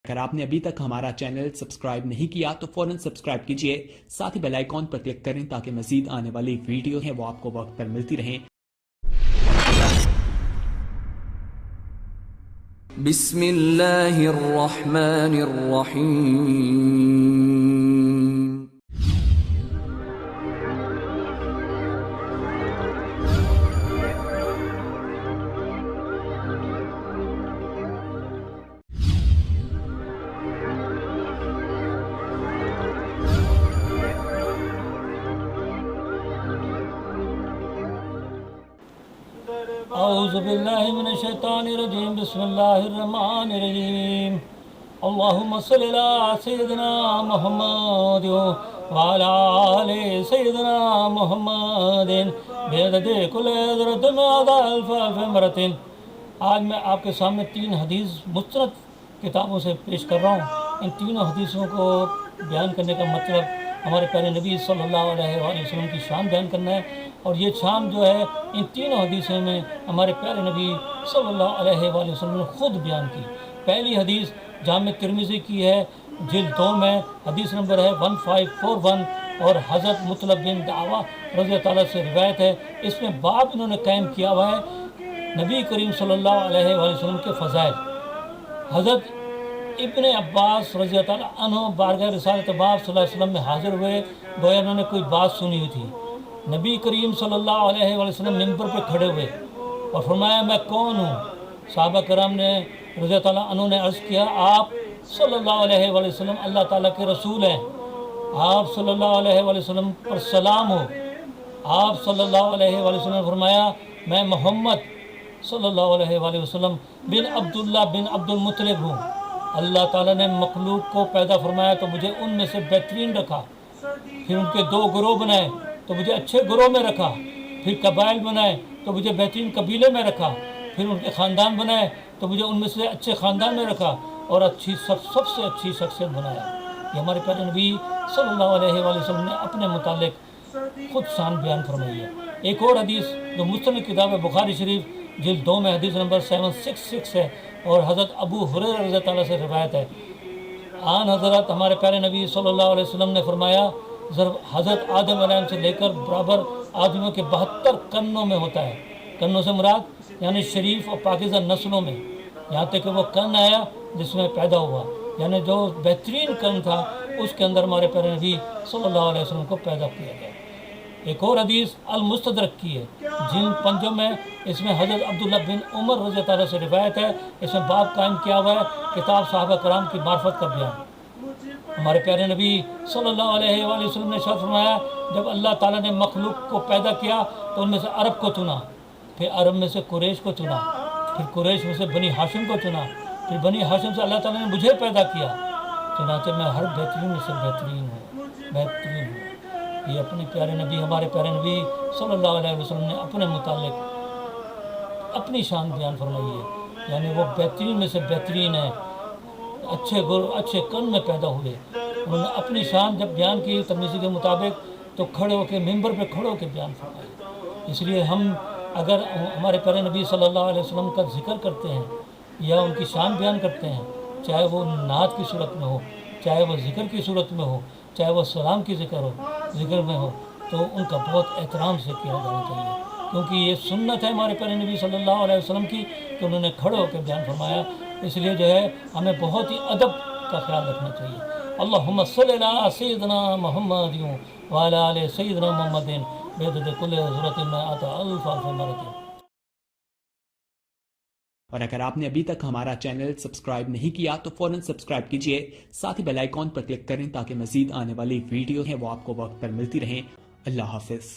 اگر آپ نے ابھی تک ہمارا چینل سبسکرائب نہیں کیا تو فوراً سبسکرائب کیجئے، ساتھ ہی بیل آئیکن پر کلک کریں تاکہ مزید آنے والی ویڈیو ہیں وہ آپ کو وقت پر ملتی رہیں۔ بسم اللہ الرحمن الرحیم۔ اعوذ باللہ من الشیطان الرجیم، بسم اللہ الرحمن الرحیم۔ اللہم صلی علی سیدنا محمد وعلی آل سیدنا محمد بعدد کل ذرۃ مئات الف مرۃ۔ آج میں آپ کے سامنے 3 حدیث مستند کتابوں سے پیش کر رہا ہوں۔ ان تینوں حدیثوں کو بیان کرنے کا مطلب ہمارے پیارے نبی صلی اللہ علیہ وآلہ وسلم کی شان بیان کرنا ہے، اور یہ شان جو ہے ان تینوں حدیثوں میں ہمارے پیارے نبی صلی اللہ علیہ وآلہ وسلم نے خود بیان کی۔ پہلی حدیث جامع ترمذی کی ہے، جلد 2 میں حدیث نمبر ہے 1541، اور حضرت مطلب بن دعوہ رضی اللہ تعالیٰ سے روایت ہے۔ اس میں باب انہوں نے قائم کیا ہوا ہے نبی کریم صلی اللہ علیہ وآلہ وسلم کے فضائل۔ حضرت ابن عباس رضی اللہ تعالیٰ عنہ بارگاہ رسالت باب صلی اللہ علیہ وسلم میں حاضر ہوئے، گویا انہوں نے کوئی بات سنی ہوئی تھی۔ نبی کریم صلی اللہ علیہ وآلہ وسلم منبر پہ کھڑے ہوئے اور فرمایا میں کون ہوں؟ صحابہ کرام نے رضی اللہ تعالیٰ عنہ نے عرض کیا آپ صلی اللہ علیہ وآلہ وسلم اللہ تعالیٰ کے رسول ہیں، آپ صلی اللہ علیہ وآلہ وسلم پر سلام ہو۔ آپ صلی اللہ علیہ وآلہ وسلم نے فرمایا میں محمد صلی اللہ علیہ وآلہ وسلم بن عبداللہ بن عبد المطلب ہوں۔ اللہ تعالیٰ نے مخلوق کو پیدا فرمایا تو مجھے ان میں سے بہترین رکھا، پھر ان کے 2 گروہ بنائے تو مجھے اچھے گروہ میں رکھا، پھر قبائل بنائے تو مجھے بہترین قبیلے میں رکھا، پھر ان کے خاندان بنائے تو مجھے ان میں سے اچھے خاندان میں رکھا، اور سب سے اچھی شخصیت بنایا۔ یہ ہمارے پیارے نبی صلی اللہ علیہ وآلہ وسلم نے اپنے متعلق خود شان بیان فرمائی ہے۔ ایک اور حدیث جو مستند کتاب ہے بخاری شریف جلد 2 میں حدیث نمبر 766 ہے، اور حضرت ابو ہریرہ رضی اللہ عنہ سے روایت ہے۔ آن حضرت ہمارے پیارے نبی صلی اللہ علیہ وسلم نے فرمایا حضرت آدم علیہ السلام سے لے کر برابر آدمیوں کے 72 قرنوں میں ہوتا ہے۔ قرنوں سے مراد یعنی شریف اور پاکیزہ نسلوں میں، یہاں تک کہ وہ قرن آیا جس میں پیدا ہوا، یعنی جو بہترین قرن تھا اس کے اندر ہمارے پیارے نبی صلی اللہ علیہ وسلم کو پیدا کیا گیا۔ ایک اور حدیث المستدرک کی ہے جن 5 میں، اس میں حضرت عبداللہ بن عمر رضی اللہ عنہ سے روایت ہے۔ اس میں باب قائم کیا ہوا ہے کتاب صحابہ کرام کی معرفت کا بیان۔ ہمارے پیارے نبی صلی اللہ علیہ وآلہ وسلم نے ارشاد فرمایا جب اللہ تعالیٰ نے مخلوق کو پیدا کیا تو ان میں سے عرب کو چنا، پھر عرب میں سے قریش کو چنا، پھر قریش میں سے بنی ہاشم کو چنا، پھر بنی ہاشم سے اللہ تعالیٰ نے مجھے پیدا کیا، چنانچہ میں ہر بہترین میں سے بہترین ہوں۔ یہ اپنے پیارے نبی ہمارے پیارے نبی صلی اللہ علیہ وسلم نے اپنے متعلق اپنی شان بیان فرمائی ہے، یعنی وہ بہترین میں سے بہترین ہے، اچھے قرن میں پیدا ہوئے۔ انہوں نے اپنی شان جب بیان کی ترمذی کے مطابق تو کھڑے ہو کے منبر پہ کھڑے ہو کے بیان فرمائی۔ اس لیے ہم اگر ہمارے پیارے نبی صلی اللہ علیہ وسلم کا ذکر کرتے ہیں یا ان کی شان بیان کرتے ہیں، چاہے وہ نعت کی صورت میں ہو، چاہے وہ ذکر کی صورت میں ہو، چاہے وہ سلام کی ذکر میں ہو، تو ان کا بہت احترام سے کیا جانا چاہیے، کیونکہ یہ سنت ہے ہمارے پیارے نبی صلی اللہ علیہ وسلم کی کہ انہوں نے کھڑے ہو کے بیان فرمایا۔ اس لیے جو ہے ہمیں بہت ہی ادب کا خیال رکھنا چاہیے۔ اللہم صلی علی سیدنا محمد وعلی آل سیدنا محمد بعدد کل ذرۃ مئات الف مرۃ۔ اور اگر آپ نے ابھی تک ہمارا چینل سبسکرائب نہیں کیا تو فوراً سبسکرائب کیجئے، ساتھ ہی بیل آئیکن پر کلک کریں تاکہ مزید آنے والی ویڈیو ہیں وہ آپ کو وقت پر ملتی رہیں۔ اللہ حافظ۔